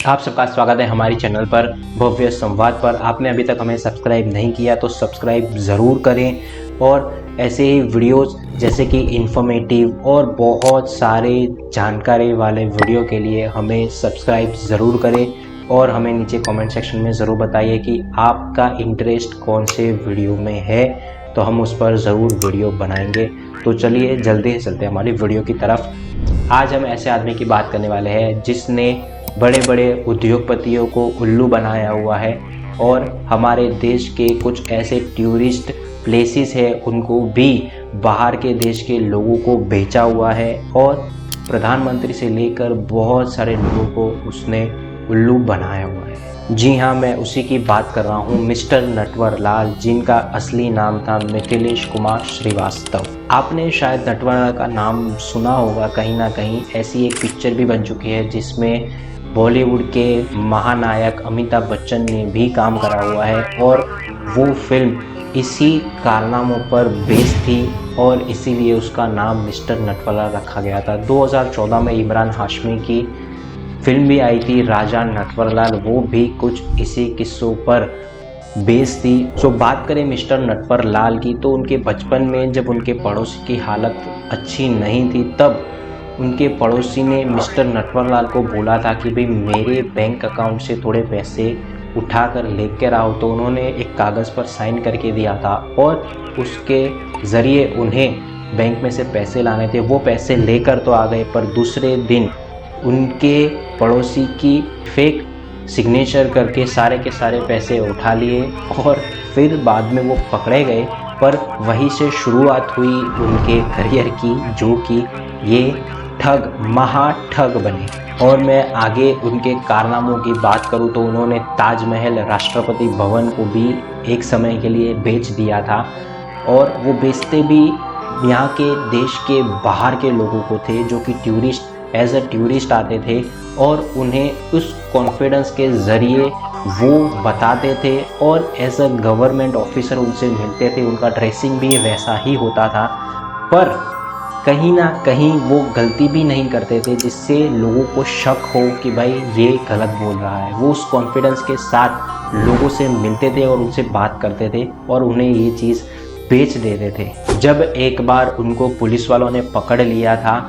आप सबका स्वागत है हमारी चैनल पर भव्य संवाद पर। आपने अभी तक हमें सब्सक्राइब नहीं किया तो सब्सक्राइब ज़रूर करें और ऐसे ही वीडियोस जैसे कि इन्फॉर्मेटिव और बहुत सारे जानकारी वाले वीडियो के लिए हमें सब्सक्राइब ज़रूर करें और हमें नीचे कमेंट सेक्शन में ज़रूर बताइए कि आपका इंटरेस्ट कौन से वीडियो में है, तो हम उस पर ज़रूर वीडियो बनाएंगे। तो चलिए जल्दी से चलते हैं हमारी वीडियो की तरफ। आज हम ऐसे आदमी की बात करने वाले हैं जिसने बड़े बड़े उद्योगपतियों को उल्लू बनाया हुआ है और हमारे देश के कुछ ऐसे टूरिस्ट प्लेसेस हैं उनको भी बाहर के देश के लोगों को बेचा हुआ है और प्रधानमंत्री से लेकर बहुत सारे लोगों को उसने उल्लू बनाया हुआ है। जी हाँ, मैं उसी की बात कर रहा हूँ, मिस्टर नटवरलाल, जिनका असली नाम था मिथिलेश कुमार श्रीवास्तव। आपने शायद नटवरलाल का नाम सुना होगा कहीं ना कहीं। ऐसी एक पिक्चर भी बन चुकी है जिसमें बॉलीवुड के महानायक अमिताभ बच्चन ने भी काम करा हुआ है और वो फिल्म इसी कारनामों पर बेस्ड थी और इसीलिए उसका नाम मिस्टर नटवरलाल रखा गया था। 2014 में इमरान हाशमी की फिल्म भी आई थी राजा नटवरलाल, वो भी कुछ इसी किस्सों पर बेस्ड थी। सो बात करें मिस्टर नटवरलाल की तो उनके बचपन में जब उनके पड़ोसी की हालत अच्छी नहीं थी तब उनके पड़ोसी ने मिस्टर नटवरलाल को बोला था कि भाई मेरे बैंक अकाउंट से थोड़े पैसे उठा कर लेकर आओ, तो उन्होंने एक कागज़ पर साइन करके दिया था और उसके ज़रिए उन्हें बैंक में से पैसे लाने थे। वो पैसे लेकर तो आ गए पर दूसरे दिन उनके पड़ोसी की फेक सिग्नेचर करके सारे के सारे पैसे उठा लिए और फिर बाद में वो पकड़े गए। पर वहीं से शुरुआत हुई उनके करियर की, जो कि ये ठग, महाठग बने। और मैं आगे उनके कारनामों की बात करूं तो उन्होंने ताजमहल, राष्ट्रपति भवन को भी एक समय के लिए बेच दिया था और वो बेचते भी यहाँ के देश के बाहर के लोगों को थे जो कि एज अ टूरिस्ट आते थे और उन्हें उस कॉन्फिडेंस के ज़रिए वो बताते थे और एज अ गवर्नमेंट ऑफिसर उनसे मिलते थे। उनका ड्रेसिंग भी वैसा ही होता था पर कहीं ना कहीं वो गलती भी नहीं करते थे जिससे लोगों को शक हो कि भाई ये गलत बोल रहा है। वो उस कॉन्फिडेंस के साथ लोगों से मिलते थे और उनसे बात करते थे और उन्हें ये चीज़ बेच देते थे। जब एक बार उनको पुलिस वालों ने पकड़ लिया था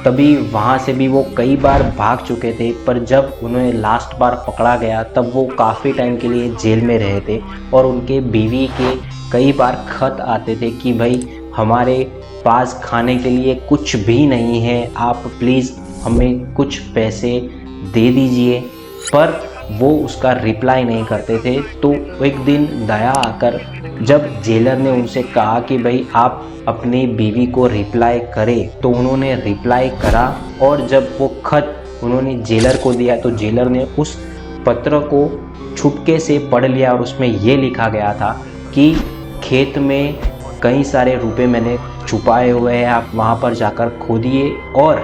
तभी वहाँ से भी वो कई बार भाग चुके थे, पर जब उन्हें लास्ट बार पकड़ा गया तब वो काफ़ी टाइम के लिए जेल में रहे थे और उनके बीवी के कई बार खत आते थे कि भाई हमारे पास खाने के लिए कुछ भी नहीं है, आप प्लीज़ हमें कुछ पैसे दे दीजिए, पर वो उसका रिप्लाई नहीं करते थे। तो एक दिन दया आकर जब जेलर ने उनसे कहा कि भाई आप अपनी बीवी को रिप्लाई करें, तो उन्होंने रिप्लाई करा और जब वो खत उन्होंने जेलर को दिया तो जेलर ने उस पत्र को छुपके से पढ़ लिया और उसमें ये लिखा गया था कि खेत में कई सारे रुपए मैंने छुपाए हुए हैं, आप वहाँ पर जाकर खोदिए और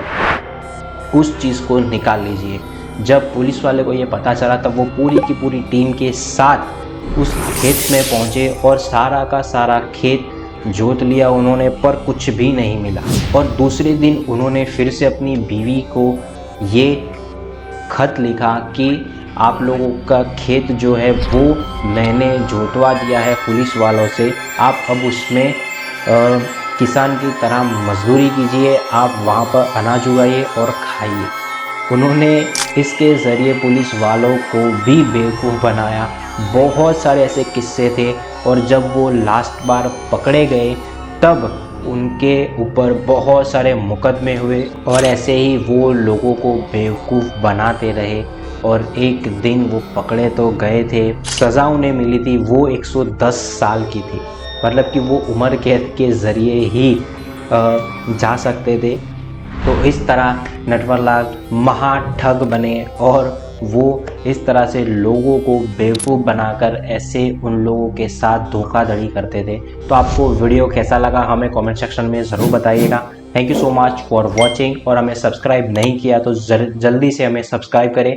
उस चीज़ को निकाल लीजिए। जब पुलिस वाले को ये पता चला तब वो पूरी की पूरी टीम के साथ उस खेत में पहुँचे और सारा का सारा खेत जोत लिया उन्होंने, पर कुछ भी नहीं मिला। और दूसरे दिन उन्होंने फिर से अपनी बीवी को ये खत लिखा कि आप लोगों का खेत जो है वो मैंने जोतवा दिया है पुलिस वालों से, आप अब उसमें किसान की तरह मजदूरी कीजिए, आप वहाँ पर अनाज उगाइए और खाइए। उन्होंने इसके ज़रिए पुलिस वालों को भी बेवकूफ़ बनाया। बहुत सारे ऐसे किस्से थे और जब वो लास्ट बार पकड़े गए तब उनके ऊपर बहुत सारे मुकदमे हुए और ऐसे ही वो लोगों को बेवकूफ़ बनाते रहे और एक दिन वो पकड़े तो गए थे। सज़ा उन्हें मिली थी, वो 110 साल की थी, मतलब कि वो उम्र कैद के ज़रिए ही जा सकते थे। तो इस तरह नटवरलाल महाठग बने और वो इस तरह से लोगों को बेवकूफ़ बनाकर ऐसे उन लोगों के साथ धोखाधड़ी करते थे। तो आपको वीडियो कैसा लगा हमें कमेंट सेक्शन में ज़रूर बताइएगा। Thank you so much for watching और हमें सब्सक्राइब नहीं किया तो जल्दी से हमें सब्सक्राइब करें।